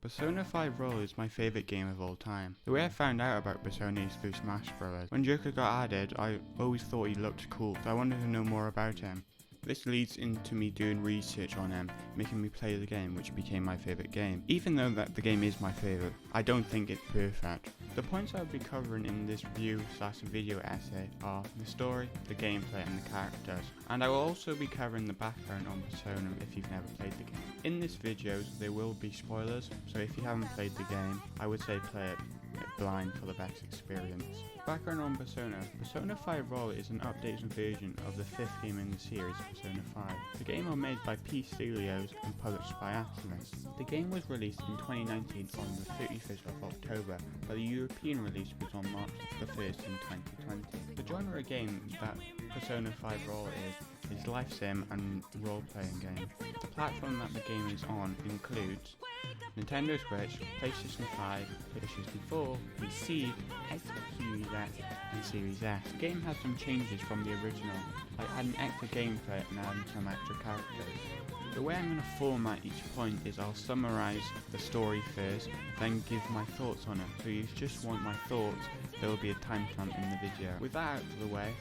Persona 5 Roll is my favourite game of all time. The way I found out about Persona is through Smash Bros. When Joker got added, I always thought he looked cool, so I wanted to know more about him. This leads into me doing research on him, making me play the game, which became my favourite game. Even though that the game is my favourite, I don't think it's perfect. The points I'll be covering in this review/video essay are the story, the gameplay and the characters. And I will also be covering the background on Persona if you've never played the game. In this video there will be spoilers, so if you haven't played the game, I would say play it blind for the best experience. Background on Persona. Persona 5 Roll is an updated version of the 5th game in the series, Persona 5. The game was made by P Studios and published by Atlus. The game was released in 2019 on the 31st of October, but the European release was on March the 1st in 2020. The genre of game that Persona 5 Roll is life sim and role-playing game. The platform that the game is on includes Nintendo Switch, PlayStation 5, PlayStation 4, PC, Xbox Series X and Series S. The game has some changes from the original, like adding extra gameplay and adding some extra characters. The way I'm going to format each point is I'll summarise the story first, then give my thoughts on it. So if you just want my thoughts, there will be a timestamp in the video. With that out of the way,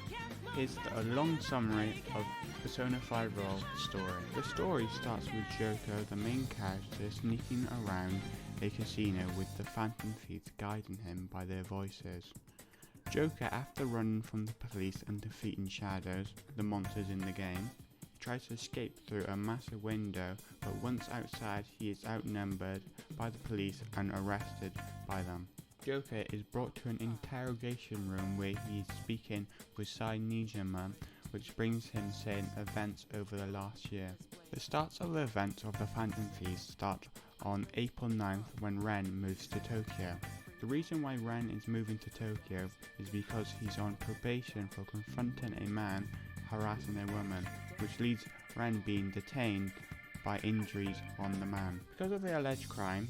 here's a long summary of Persona 5 Roll story. The story starts with Joker, the main character, sneaking around a casino with the Phantom Thieves guiding him by their voices. Joker, after running from the police and defeating Shadows, the monsters in the game, tries to escape through a massive window, but once outside he is outnumbered by the police and arrested by them. Joker is brought to an interrogation room where he is speaking with Sai Nijima, which brings him saying events over the last year. The starts of the events of the Phantom Thieves start on April 9th when Ren moves to Tokyo. The reason why Ren is moving to Tokyo is because he's on probation for confronting a man harassing a woman, which leads Ren being detained by injuries on the man. Because of the alleged crime,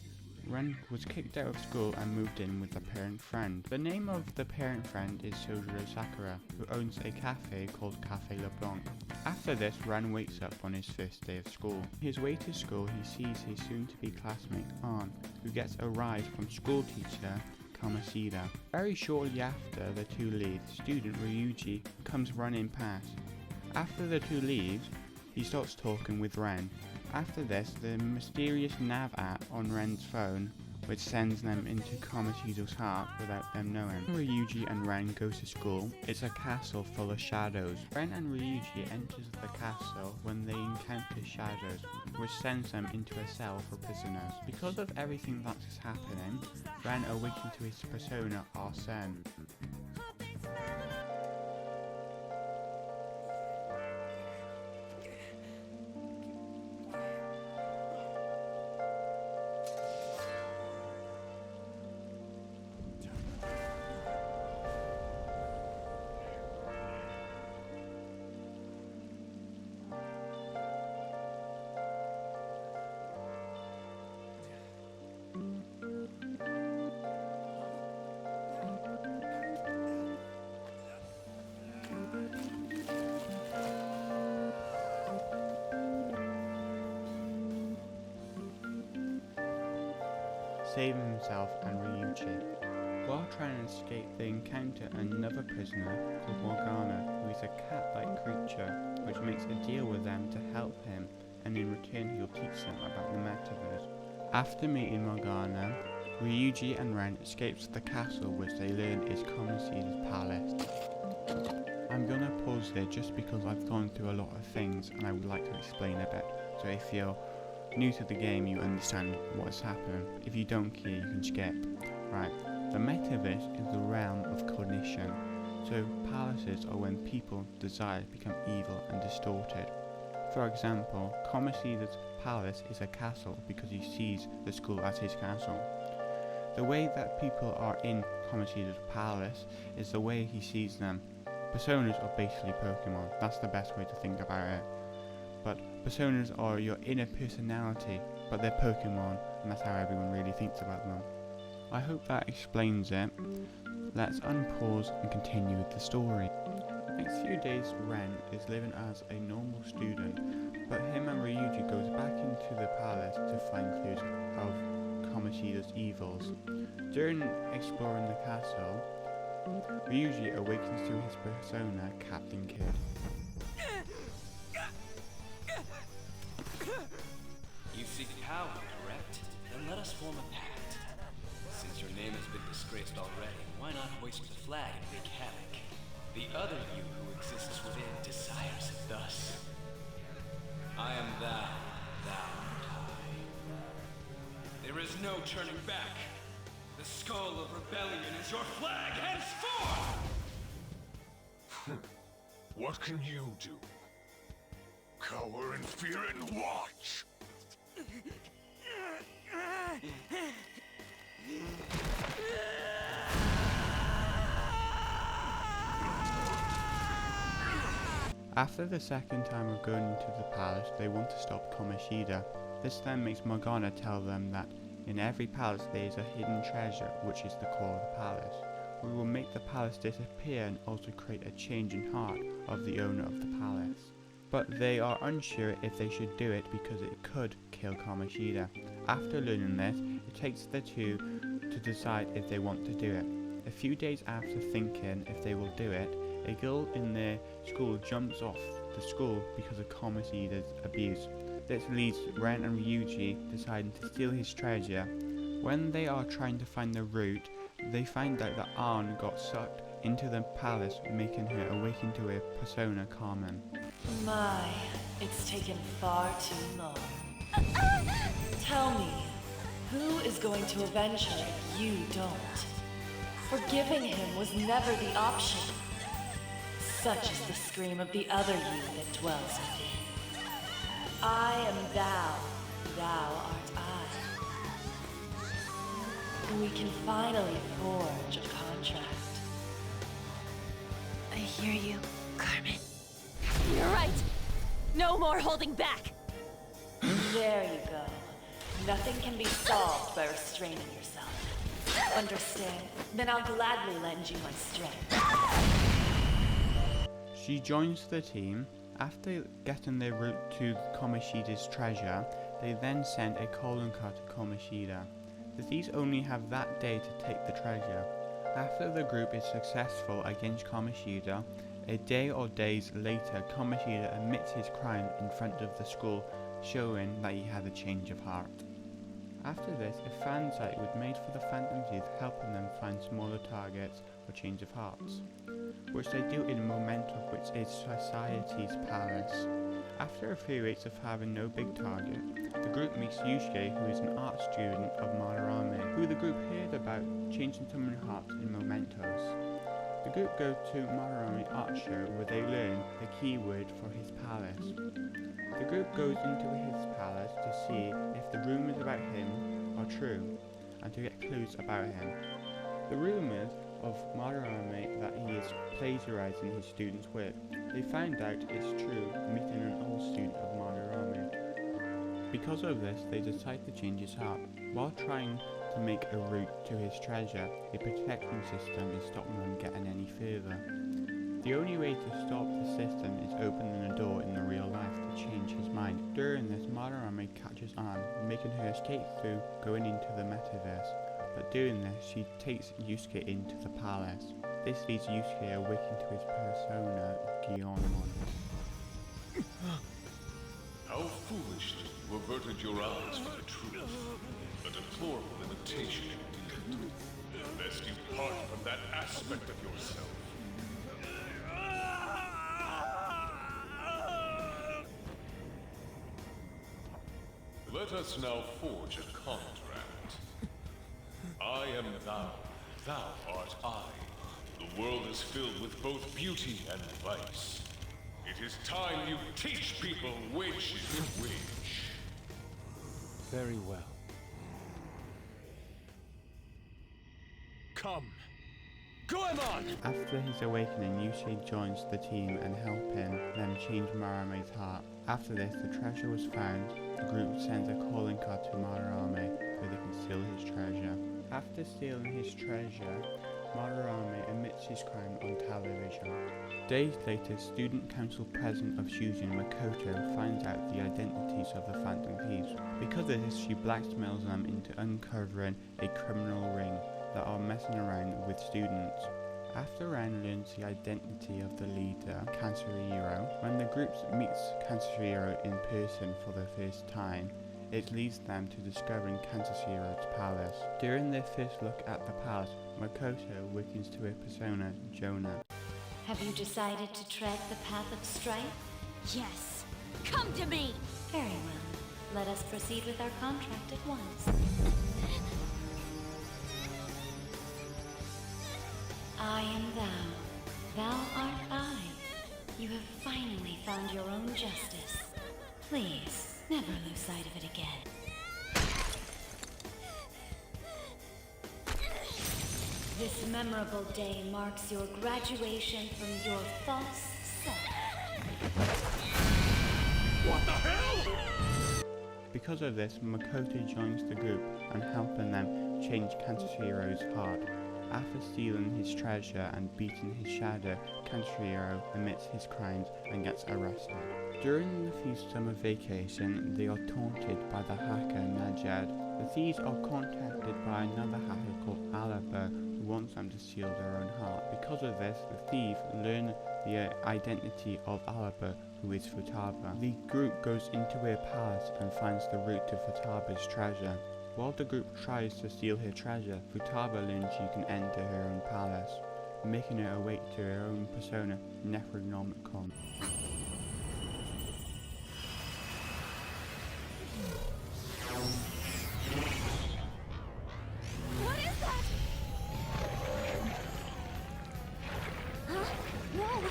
Ren was kicked out of school and moved in with a parent friend. The name of the parent friend is Sojiro Sakura, who owns a cafe called Cafe LeBlanc. After this, Ren wakes up on his first day of school. His way to school, he sees his soon-to-be classmate An, who gets a ride from school teacher Kamasida. Very shortly after the two leave, student Ryuji comes running past. After the two leaves, he starts talking with Ren. After this, the mysterious nav app on Ren's phone, which sends them into Kamasida's heart without them knowing. Ryuji and Ren go to school. It's a castle full of shadows. Ren and Ryuji enters the castle when they encounter Shadows, which sends them into a cell for prisoners. Because of everything that is happening, Ren awakens to his persona Arsene. Saving himself and Ryuji. While trying to escape, they encounter another prisoner called Morgana, who is a cat-like creature, which makes a deal with them to help him, and in return he'll teach them about the metaverse. After meeting Morgana, Ryuji and Ren escapes the castle, which they learn is Kamasida's palace. I'm gonna pause here just because I've gone through a lot of things and I would like to explain a bit, so if you're new to the game you understand what's happening. If you don't care, you can skip. Right, the metaverse is the realm of cognition. So palaces are when people's desires become evil and distorted. For example, Kamasida's palace is a castle because he sees the school as his castle. The way that people are in Kamasida's palace is the way he sees them. Personas are basically Pokemon, that's the best way to think about it. But personas are your inner personality, but they're Pokemon, and that's how everyone really thinks about them. I hope that explains it. Let's unpause and continue with the story. Next few days, Ren is living as a normal student, but him and Ryuji goes back into the palace to find clues of Kamoshida's evils. During exploring the castle, Ryuji awakens to his persona, Captain Kid. You seek power, correct? Then let us form a pact. Since your name has been disgraced already, why not hoist the flag and wreak havoc? The other you who exists within desires it thus. I am thou, thou art I. There is no turning back. The skull of rebellion is your flag henceforth! What can you do? Cower in fear and watch! After the second time of going into the palace, they want to stop Kamoshida. This then makes Morgana tell them that in every palace there is a hidden treasure, which is the core of the palace. We will make the palace disappear and also create a change in heart of the owner of the palace. But they are unsure if they should do it because it could kill Kamoshida. After learning this, it takes the two to decide if they want to do it. A few days after thinking if they will do it, a girl in their school jumps off the school because of Kamoshida's abuse. This leads Ren and Ryuji deciding to steal his treasure. When they are trying to find the route, they find out that Ann got sucked into the palace, making her awaken to her persona Carmen. My, it's taken far too long. Tell me, who is going to avenge her if you don't? Forgiving him was never the option. Such is the scream of the other you that dwells within. I am thou, thou art I. We can finally forge a contract. I hear you, Carmen. You're right! No more holding back! There you go. Nothing can be solved by restraining yourself. Understand? Then I'll gladly lend you my strength. She joins the team. After getting their route to Kamoshida's treasure, they then send a calling card to Kamoshida. The thieves only have that day to take the treasure. After the group is successful against Kamoshida, a day or days later, Kamoshida admits his crime in front of the school, showing that he had a change of heart. After this, a fan site was made for the Phantom Youth, helping them find smaller targets for change of hearts, which they do in Memento, which is society's palace. After a few weeks of having no big target, the group meets Yusuke, who is an art student of Madarame, who the group heard about changing someone's hearts in mementos. The group go to Madarame art show where they learn the keyword for his palace. The group goes into his palace to see if the rumours about him are true and to get clues about him. The rumours of Madarame that he is plagiarizing his students' work. They find out it's true, meeting an old student of Madarame. Because of this, they decide to change his heart. While trying to make a route to his treasure, a protection system is stopping them getting any further. The only way to stop the system is opening a door in the real life to change his mind. During this, Madarame catches Ann, making her escape through going into the metaverse. But doing this, she takes Yusuke into the palace. This leads Yusuke awaken to his persona, Guillermon. How foolishly you averted your eyes from the truth. A deplorable imitation indeed. Lest you part from that aspect of yourself. Let us now forge a contract. I am thou, thou art I. The world is filled with both beauty and vice. It is time you teach people which is which. Very well. Come. Goemon! After his awakening, Yusuke joins the team and helping them change Marame's heart. After this, the treasure was found. The group sends a calling card to Madarame so they can steal his treasure. After stealing his treasure, Madarame admits his crime on television. Days later, Student Council President of Shujin, Makoto, finds out the identities of the Phantom Thieves. Because of this, she blackmails them into uncovering a criminal ring that are messing around with students. After Ren learns the identity of the leader, Kansuhiro, when the group meets Kansuhiro in person for the first time, it leads them to discovering Kansuhiro's palace. During their first look at the palace, Makoto awakens to her persona, Jonah. Have you decided to tread the path of strife? Yes. Come to me! Very well. Let us proceed with our contract at once. I am thou. Thou art I. You have finally found your own justice. Please, never lose sight of it again. This memorable day marks your graduation from your false self. What the hell? Because of this, Makoto joins the group and helping them change Kansuhiro's heart. After stealing his treasure and beating his shadow, Kansuhiro admits his crimes and gets arrested. During the Thieves' summer vacation, they are taunted by the hacker Najad. The thieves are contacted by another hacker called Alaba, who wants them to steal their own heart. Because of this, the thieves learn the identity of Alaba, who is Futaba. The group goes into her palace and finds the route to Futaba's treasure. While the group tries to steal her treasure, Futaba learns she can enter her own palace, making her awake to her own persona, Necronomicon. What is that? Huh? Whoa!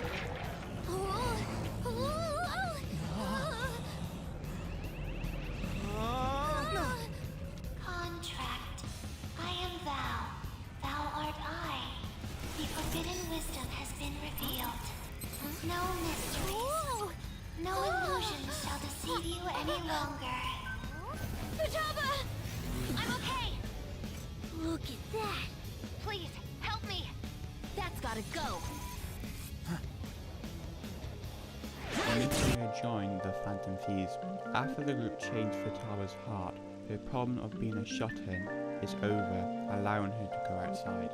Contract. I am thou. Thou art I. The forbidden wisdom has been revealed. No mysteries. No illusions shall deceive you any longer. Futaba! I'm okay! Look at that. Please, help me. That's gotta go. Mitsuya joined the Phantom Thieves. After the group changed Futaba's heart, her problem of being a shut-in is over, allowing her to go outside.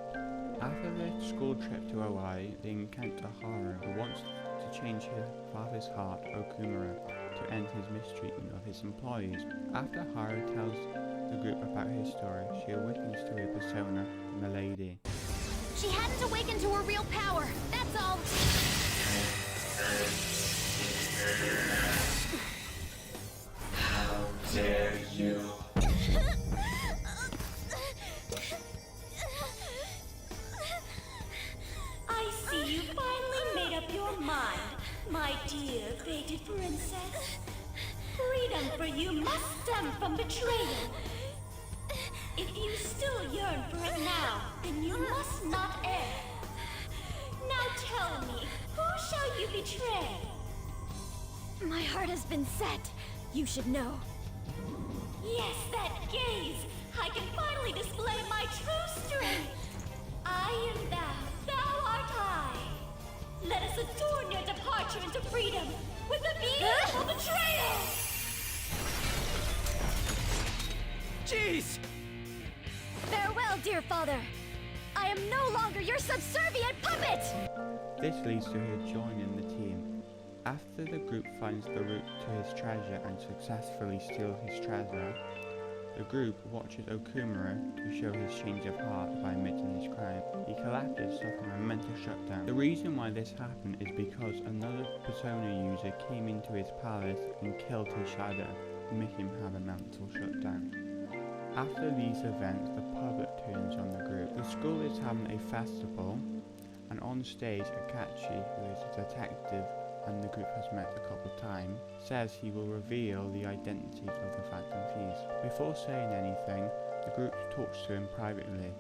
After their school trip to Hawaii, they encounter Haru, who wants to change her father's heart, Okumura, to end his mistreatment of his employees. After Haru tells the group about her story, she awakens to her persona, Milady. She hadn't awakened to her real power, that's all! How dare you? I see you finally made up your mind, my dear fated princess. Freedom for you must stem from betrayal. If you still yearn for it now, then you must not err. Now tell me, who shall you betray? My heart has been set. You should know. Yes, that gaze! I can finally display my true strength! I am thou, thou art I! Let us adorn your departure into freedom with a beautiful betrayal! Jeez! Farewell, dear father. I am no longer your subservient puppet! This leads to her joining the team. After the group finds the route to his treasure and successfully steals his treasure, the group watches Okumura to show his change of heart by admitting his crime. He collapses, suffering a mental shutdown. The reason why this happened is because another persona user came into his palace and killed his shadow, making him have a mental shutdown. After these events, the public turns on the group. The school is having a festival, and on stage, Akachi, who is a detective and the group has met a couple of times, says he will reveal the identities of the Phantom Thieves. Before saying anything, the group talks to him privately,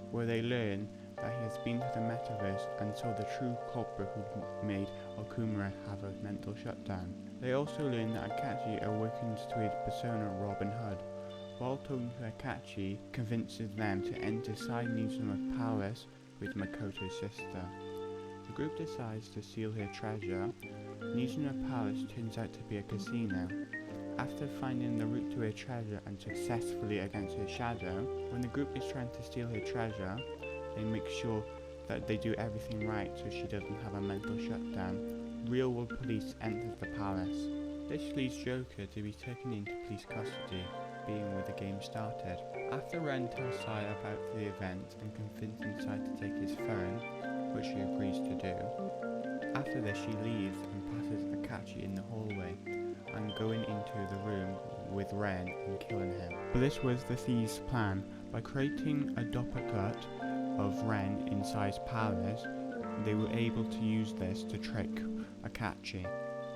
where they learn that he has been to the metaverse and saw the true culprit who made Okumura have a mental shutdown. They also learn that Akachi awakens to his persona Robin Hood. While talking to Akachi, convinces them to enter Side Museum of Palace with Makoto's sister. The group decides to steal her treasure, and using her palace turns out to be a casino. After finding the route to her treasure and successfully against her shadow, when the group is trying to steal her treasure, they make sure that they do everything right so she doesn't have a mental shutdown. Real world police enters the palace. This leads Joker to be taken into police custody, being where the game started. After Ren tells Sai about the event and convinces Sai to take his phone, which she agrees to do, after this she leaves and passes Akachi in the hallway, and going into the room with Ren and killing him. But this was the thieves' plan. By creating a duplicate of Ren in Sai's palace, they were able to use this to trick Akachi.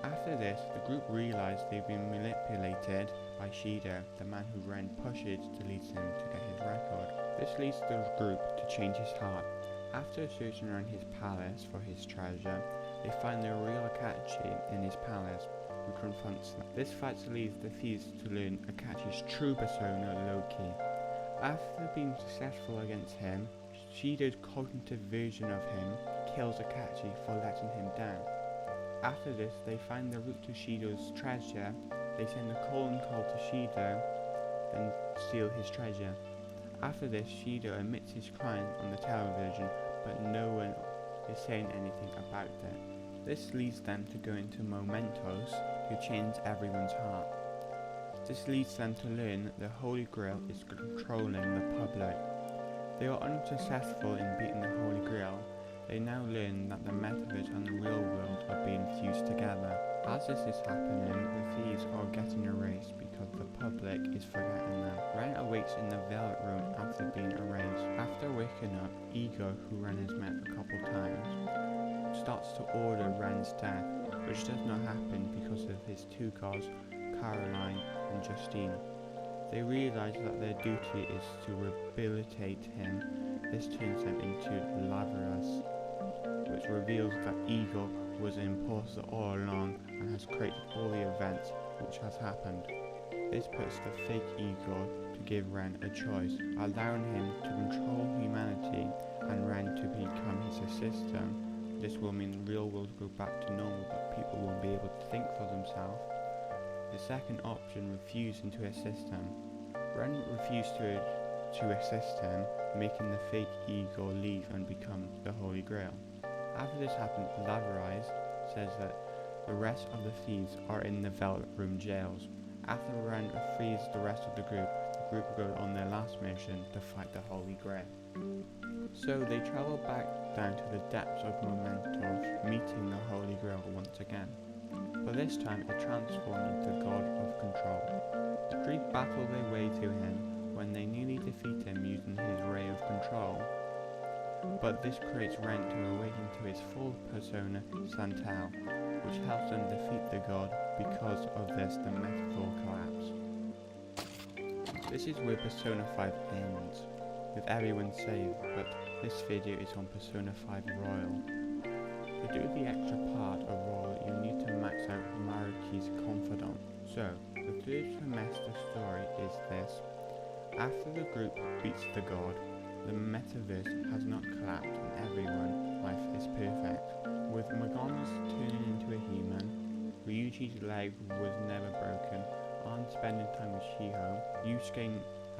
After this, the group realized they've been manipulated by Shido, the man who Ren pushes to lead him to get his record. This leads the group to change his heart. After searching around his palace for his treasure, they find the real Akachi in his palace, who confronts them. This fight leads the thieves to learn Akachi's true persona, Loki. After being successful against him, Shido's cognitive version of him kills Akachi for letting him down. After this, they find the route to Shido's treasure, they send a calling call to Shido, then steal his treasure. After this, Shido admits his crime on the television, but no one is saying anything about it. This leads them to go into Mementos to change everyone's heart. This leads them to learn that the Holy Grail is controlling the public. They are unsuccessful in beating the Holy Grail. They now learn that the metaverse and the real world are being fused together. As this is happening, the thieves are getting erased because the public is forgetting them. Ren awakes in the Velvet Room after being erased. After waking up, Ego, who Ren has met a couple times, starts to order Ren's death, which does not happen because of his two gods, Caroline and Justine. They realize that their duty is to rehabilitate him. This turns them into Lazarus, which reveals that Ego was an imposter all along and has created all the events which has happened. This puts the fake Ego to give Ren a choice, allowing him to control humanity and Ren to become his assistant. This will mean the real world will go back to normal, but people will be able to think for themselves. The second option, refusing to assist him. Ren refused to assist him, making the fake Ego leave and become the Holy Grail. After this happened, Lazarus says that the rest of the thieves are in the Velvet Room jails. After Ren frees the rest of the group go on their last mission to fight the Holy Grail. So they travel back down to the depths of Mementos, meeting the Holy Grail once again. But this time it transformed into God of Control. The group battle their way to him when they nearly defeat him using his ray of control. But this creates Ren to awaken to his full persona, Santal, which helps them defeat the god. Because of this, the metaphor collapse. This is where Persona 5 ends, with everyone saved, but this video is on Persona 5 Royal. To do the extra part of Royal, you need to max out Maruki's Confidant. So, the third semester story is this. After the group beats the god, the metaverse has not collapsed and everyone's life is perfect. With Magona's turning into a human, Ryuji's leg was never broken, Ann spending time with Shiho, Yusuke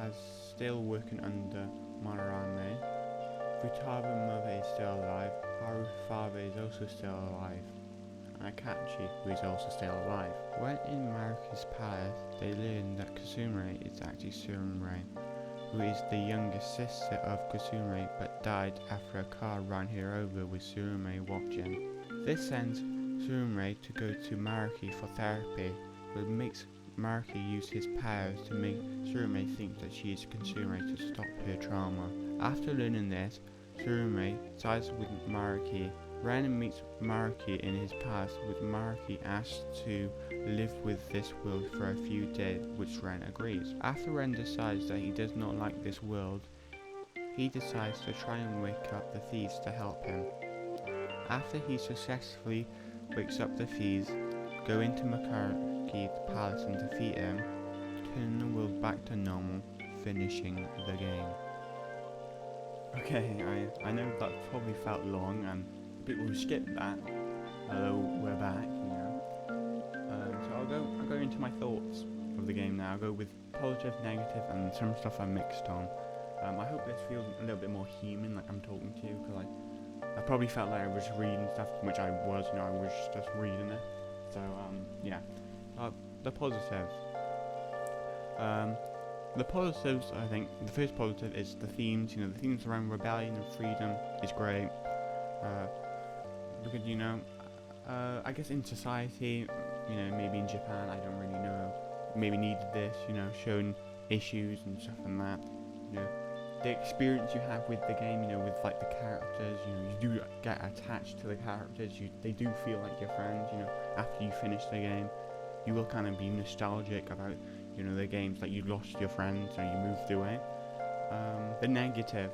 is still working under Mararame, Futaba mother is still alive, Haru's father is also still alive, and Akachi, who is also still alive. When in Maruki's palace, they learn that Kasumire is actually Surumare, who is the youngest sister of Kasumire but died after a car ran her over with Surumare watching. This sends Surumare to go to Maruki for therapy, but makes Maruki use his powers to make Surumare think that she is Kasumire to stop her trauma. After learning this, Surumare sides with Maruki. Ren meets Maruki in his past, with Maruki asked to live with this world for a few days, which Ren agrees. After Ren decides that he does not like this world, he decides to try and wake up the thieves to help him. After he successfully wakes up the thieves, go into Maruki's palace and defeat him, turn the world back to normal, finishing the game. Okay, I know that probably felt long, and people who skipped that, hello, we're back, you know. So I'll go into my thoughts of the game now. I'll go with positive, negative, and some stuff I mixed on. I hope this feels a little bit more human, like I'm talking to you, because I probably felt like I was reading stuff, which I was, you know, I was just reading it. So yeah, the positives. The positives, I think, the first positive is the themes. You know, the themes around rebellion and freedom is great. Because, you know, I guess in society, you know, maybe in Japan, I don't really know, maybe needed this, you know, showing issues and stuff and that. You know, the experience you have with the game, you know, with like the characters, you know, you do get attached to the characters. They do feel like your friends, you know, after you finish the game. You will kind of be nostalgic about, you know, the games like you lost your friends or you moved away. The negative.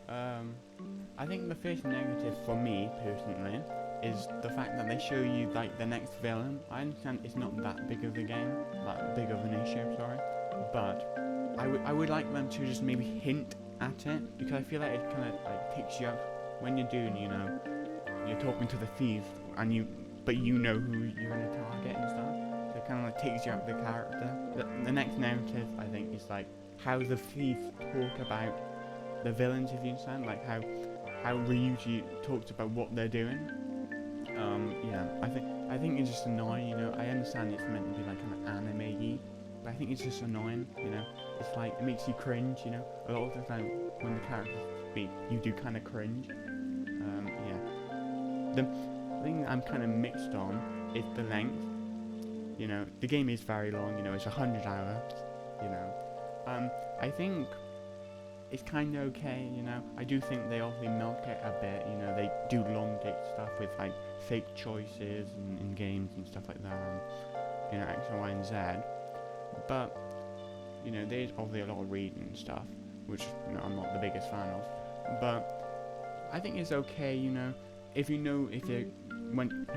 I think the first negative for me personally is the fact that they show you like the next villain. I understand it's not that big of a game, like big of an issue, sorry, but I would like them to just maybe hint at it, because I feel like it kind of like takes you out when you're doing, you know, you're talking to the thief and but you know who you're going to target and stuff. So it kind of like takes you out of the character. The next narrative, I think, is like how the thief talk about the villains, if you understand, like how Ryuji talks about what they're doing. Yeah, I think it's just annoying, you know. I understand it's meant to be like kind of anime-y, but I think it's just annoying, you know. It's like, it makes you cringe, you know. A lot of the time when the characters speak, you do kind of cringe. Yeah. The thing that I'm kind of mixed on is the length. You know, the game is very long, you know, it's 100 hours, you know. I think it's kind of okay, you know. I do think they obviously milk it a bit, you know. They do elongate stuff with like fake choices in games and stuff like that, and, you know, X and Y and Z. But, you know, there's obviously a lot of reading and stuff, which, you know, I'm not the biggest fan of. But I think it's okay, you know. You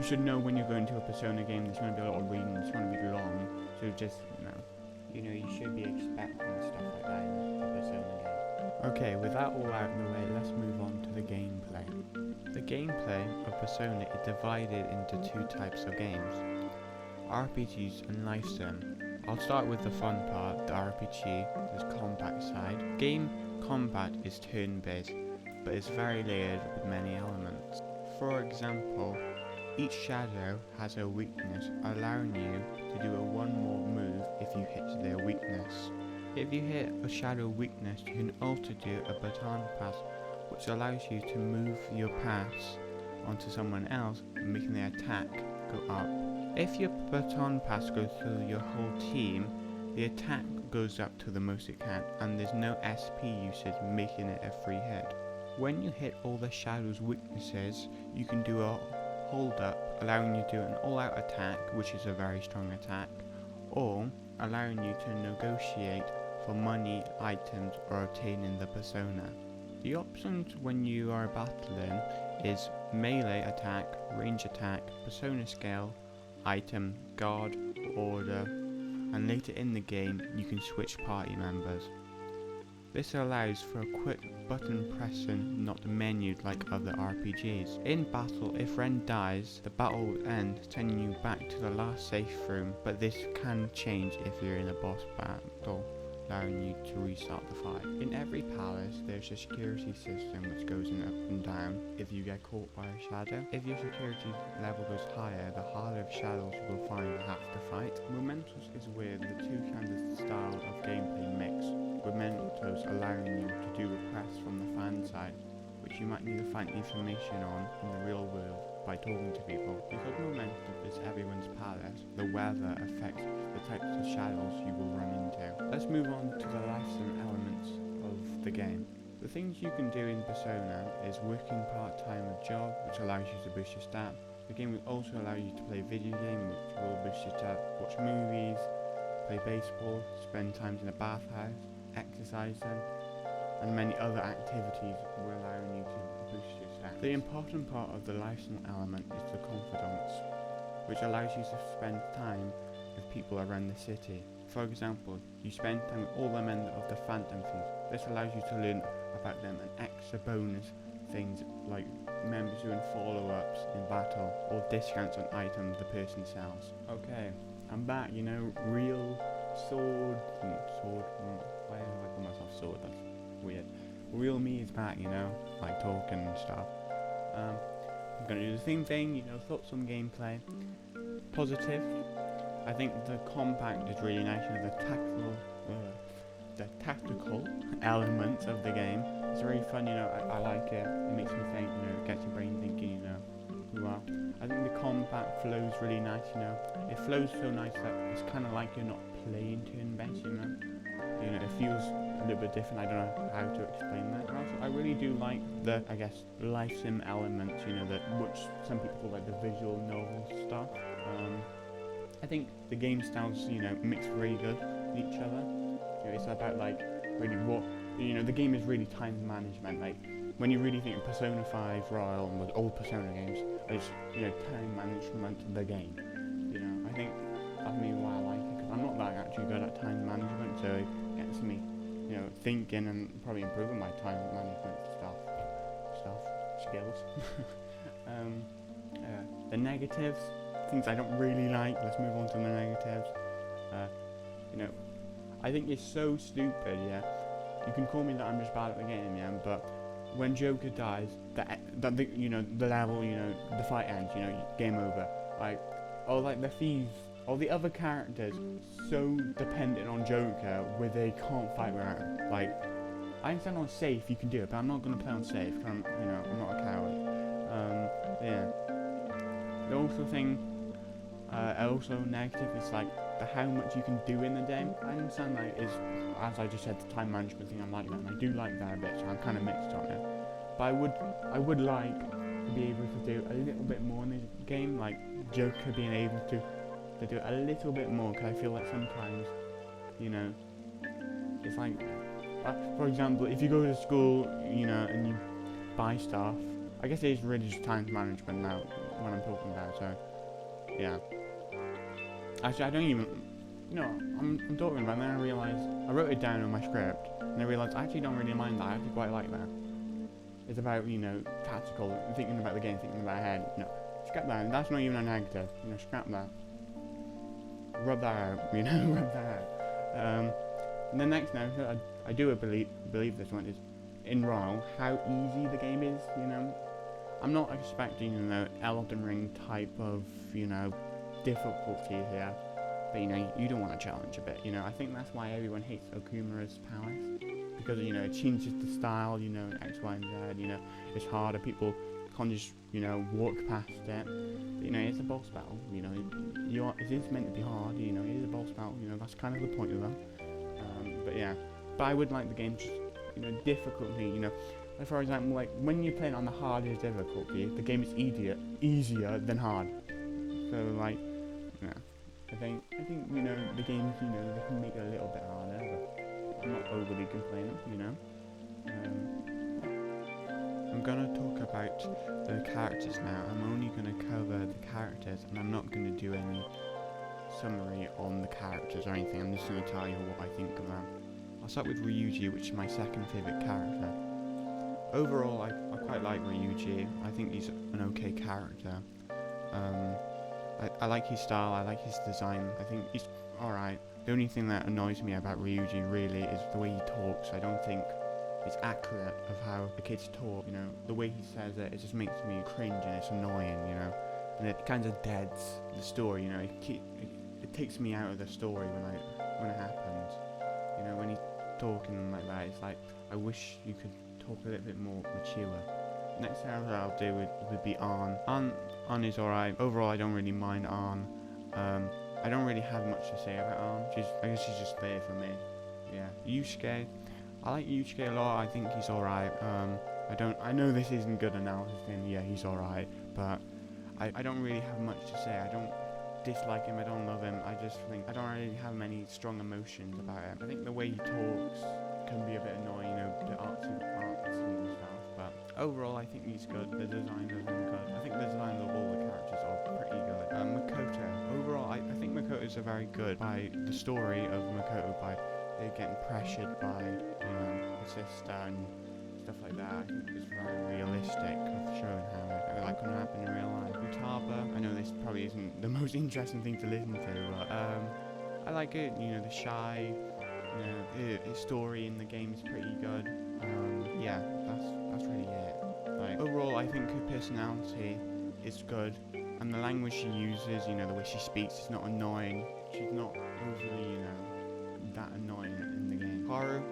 should know when you're going to a Persona game, there's going to be a lot of reading, it's going to be long, so just, you know, you should be expecting stuff like that in a Persona game. Okay, with that all out of the way, let's move on to the gameplay. The gameplay of Persona is divided into two types of games: RPGs and life sim. I'll start with the fun part, the RPG, the combat side. Game combat is turn-based, but it's very layered with many elements. For example, each shadow has a weakness, allowing you to do a one more move if you hit their weakness. If you hit a shadow weakness, you can also do a baton pass, which allows you to move your pass onto someone else, making the attack go up. If your baton pass goes through your whole team, the attack goes up to the most it can, and there's no SP usage, making it a free hit. When you hit all the shadow's weaknesses, you can do a hold up, allowing you to do an all-out attack, which is a very strong attack, or allowing you to negotiate for money, items, or obtaining the persona. The options when you are battling is melee attack, range attack, persona scale, item, guard, order, and later in the game you can switch party members. This allows for a quick button pressing, not menued like other RPGs. In battle, if Ren dies, the battle will end, sending you back to the last safe room, but this can change if you're in a boss battle, allowing you to restart the fight. In every palace, there's a security system which goes in up and down if you get caught by a shadow. If your security level goes higher, the harder shadows you will find have to fight. Mementos is where the two kinds of style of gameplay mix, with Mementos allowing you to do requests from the fan side, which you might need to find information on in the real world by talking to people. Because Momentum is everyone's palace, the weather affects the types of shadows you will run into. Let's move on to the life sim elements of the game. The things you can do in Persona is working part-time a job, which allows you to boost your stat. The game will also allow you to play video game, which will boost your stat, watch movies, play baseball, spend time in a bathhouse, exercising, and many other activities will allow you to boost your stats. The important part of the life sim element is the confidence, which allows you to spend time with people around the city. For example, you spend time with all the members of the Phantom Thieves. This allows you to learn a about them and extra bonus things like members doing follow-ups in battle or discounts on items the person sells. Okay, I'm back, you know, real sword, why do I call myself sword? That's weird. Real me is back, you know, like talking and stuff. I'm gonna do the same thing, you know, thoughts on gameplay. Positive. I think the compact is really nice, you know, the tactical elements of the game. It's really fun, you know, I like it. It makes me think, you know, it gets your brain thinking, you know. Well, I think the combat flows really nice, you know. It flows so nice that it's kind of like you're not playing turn-based, you know. You know, it feels a little bit different. I don't know how to explain that. And also, I really do like the, I guess, life sim elements, you know, that which some people call like the visual novel stuff. I think the game styles, you know, mix really good with each other. You know, it's about like really what, you know, the game is really time management. Like when you really think of Persona 5 Royal and the old Persona games, it's, you know, time management of the game. You know, I think that's maybe why I like it, because I'm not that actually good at time management, so it gets me, you know, thinking and probably improving my time management skills. The negatives, things I don't really like. Let's move on to the negatives. You know, I think it's so stupid, yeah. You can call me that I'm just bad at the game, yeah, but when Joker dies, you know, the level, you know, the fight ends, you know, game over. Like, or like the thieves, all the other characters, so dependent on Joker, where they can't fight without him. Like, I understand on safe you can do it, but I'm not gonna play on safe. You know, I'm not a coward. Yeah. The also thing, also negative is like the how much you can do in the game. I understand like is, as I just said, the time management thing. I'm like that, and I do like that a bit, so I'm kind of mixed on it. But I would like to be able to do a little bit more in this game, like Joker being able to do a little bit more, because I feel like sometimes, you know, it's like, for example, if you go to school, you know, and you buy stuff, I guess it is really just time management now, what I'm talking about, so, yeah. Actually, I don't even, you know, I'm talking about it, and then I realised, I wrote it down in my script, and I realised I actually don't really mind that, I actually quite like that. It's about, you know, tactical, thinking about the game, thinking about ahead, you know, scrap that, that's not even a negative, you know, scrap that. Rub that out, you know, rub that out. And the next note, I do believe this one is, in Royal, how easy the game is, you know. I'm not expecting, you know, Elden Ring type of, you know, difficulty here, but, you know, you don't want to challenge a bit, you know. I think that's why everyone hates Okumura's Palace, because, you know, it changes the style, you know, X, Y, and Z, you know, it's harder, people can't just, you know, walk past it. But, you know, it's a boss battle, you know, it is meant to be hard, you know, it is a boss battle, you know, that's kind of the point of them. But yeah, but I would like the game just, you know, difficulty, you know, like for example, like when you're playing on the hardest difficulty, the game is easier than hard. So like, yeah, I think you know, the games, you know, they can make it a little bit harder, but I'm not overly complaining, you know. I'm gonna talk about the characters now. I'm only gonna cover the characters, and I'm not gonna do any summary on the characters or anything. I'm just gonna tell you what I think of them. I'll start with Ryuji, which is my second favourite character. Overall, I quite like Ryuji. I think he's an okay character. I like his style, I like his design. I think he's alright. The only thing that annoys me about Ryuji really is the way he talks. I don't think it's accurate of how the kids talk, you know. The way he says it just makes me cringe, and it's annoying, you know. And it kind of deads the story, you know. It takes me out of the story when it happens. You know, when he's talking like that, it's like, I wish you could talk a little bit more mature. Next character I'll do would be Arn. Arn is alright. Overall, I don't really mind Arn. I don't really have much to say about Arn. I guess she's just there for me. Yeah. Yusuke. I like Yusuke a lot. I think he's alright. I know this isn't good analysis, and yeah, he's alright, but I don't really have much to say. I don't dislike him, I don't love him. I just think I don't really have many strong emotions about him. I think the way he talks can be a bit annoying, you know, the artsy and stuff, but overall I think he's good. The design of him good. I think the designs of all the characters are pretty good. Makoto. Overall, I think Makoto's a very good by the story of Makoto, by getting pressured by, you know, his sister and stuff like that. I think it's very realistic of showing how it like gonna happen in real life. Utaba, I know this probably isn't the most interesting thing to listen to, but I like it. You know, the shy, you know, his story in the game is pretty good. Yeah, that's really it. Like overall, I think her personality is good, and the language she uses, you know, the way she speaks is not annoying. She's not overly, you know, that annoying in the game. Haru,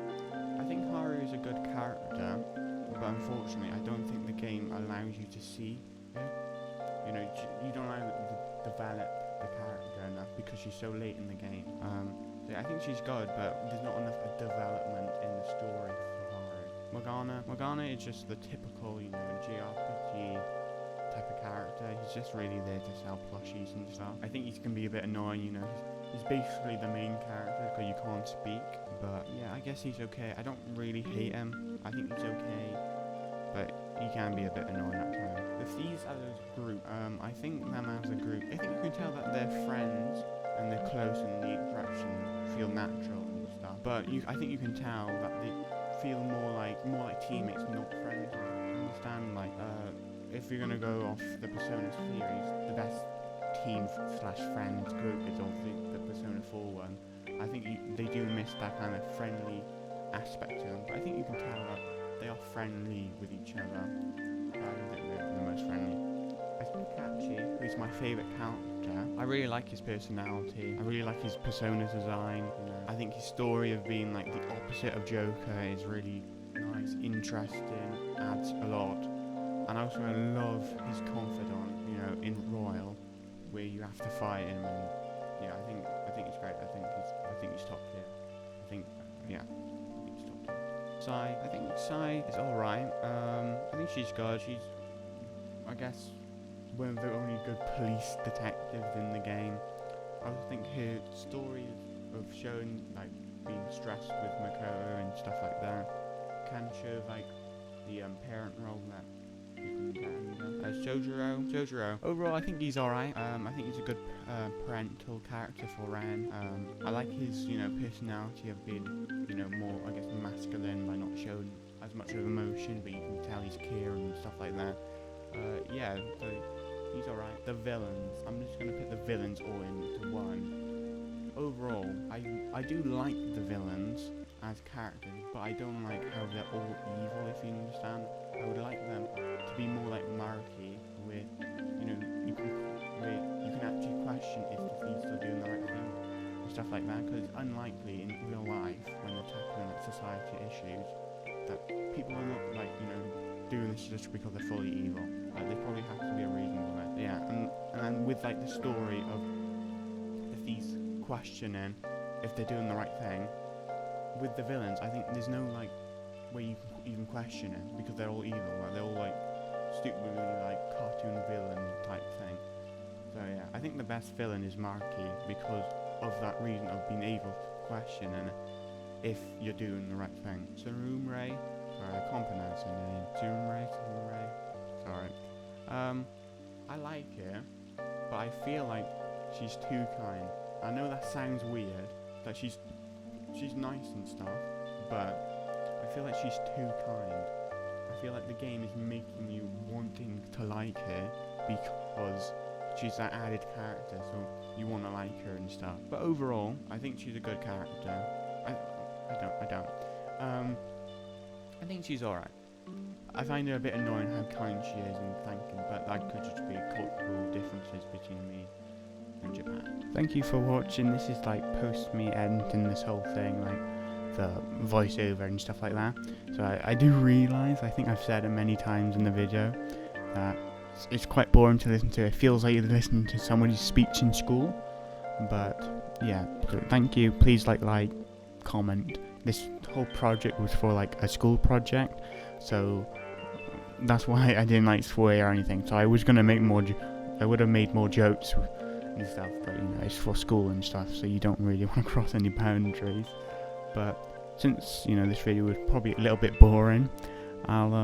I think Haru is a good character, but unfortunately, I don't think the game allows you to see it. You know, you don't allow it to develop the character enough because she's so late in the game. So I think she's good, but there's not enough development in the story for Haru. Morgana is just the typical, you know, JRPG type of character. He's just really there to sell plushies and stuff. I think he's gonna be a bit annoying, you know. He's basically the main character because you can't speak. But yeah, I guess he's okay. I don't really hate him. I think he's okay, but he can be a bit annoying at times. The Thieves as a group, I think them as a group, I think you can tell that they're friends and they're close and the interaction feel natural and stuff. But I think you can tell that they feel more like teammates, not friends. I understand, like, if you're gonna go off the Persona series, the best team/friends group is obviously the Persona 4 one. I think they do miss that kind of friendly aspect to them, but I think you can tell that they are friendly with each other. But I don't think they're the most friendly. I think Kachi, who's my favourite character, I really like his personality. I really like his persona design. You know, I think his story of being like the opposite of Joker is really nice, interesting, adds a lot. And also I love his confidant, you know, in Royal, where you have to fight him, and yeah, I think it's great. I think he's top tier. I think he's top tier. Sai, I think Sai is alright. I think she's good. She's, I guess, one of the only good police detectives in the game. I also think her story of showing, like, being stressed with Makoto and stuff like that can show, like, the parent role that you can get. As Jojuro, overall I think he's alright. I think he's a good parental character for Ren. I like his, you know, personality of being, you know, more, I guess, masculine by not showing as much of emotion, but you can tell he's caring and stuff like that. Yeah, so he's alright. The villains, I'm just gonna put the villains all into one. Overall, I do like the villains as characters, but I don't like how they're all evil, if you understand. I would like them to be more like Maruki, where, you know, you can actually question if the thieves are doing the right thing and stuff like that, because it's unlikely in real life, when they're tackling like society issues, that people are not, like, you know, doing this just because they're fully evil. Like, there probably has to be a reason for it. Yeah, and then with like the story of the thieves questioning if they're doing the right thing, with the villains, I think there's no like way you can even question it, because they're all evil. Like, they're all like stupidly like cartoon villain type thing. So yeah, I think the best villain is Marky because of that reason of being able to question and if you're doing the right thing. Tsurumure, sorry, I can't pronounce her name. Tsurumure, sorry. I like her, but I feel like she's too kind. I know that sounds weird, that she's nice and stuff, but I feel like she's too kind. I feel like the game is making you wanting to like her because she's that added character, so you want to like her and stuff. But overall, I think she's a good character. I think she's alright. I find her a bit annoying how kind she is and thanking, but that could just be cultural differences between me and Japan. Thank you for watching. This is like post me editing this whole thing, like the voiceover and stuff like that. So I do realise, I think I've said it many times in the video, that it's quite boring to listen to. It feels like you're listening to somebody's speech in school. But yeah, so thank you. Please like, comment. This whole project was for like a school project, so that's why I didn't like swear or anything. So I was gonna make more. I would have made more jokes and stuff, but you know, it's for school and stuff, so you don't really want to cross any boundaries. But since, you know, this video was probably a little bit boring, I'll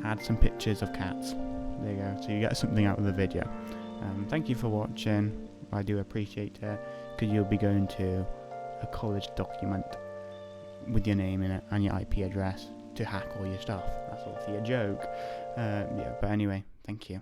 add some pictures of cats. There you go, so you get something out of the video. Thank you for watching. I do appreciate it, because you'll be going to a college document with your name in it and your IP address. to hack all your stuff. That's obviously a joke. Yeah, but anyway, thank you.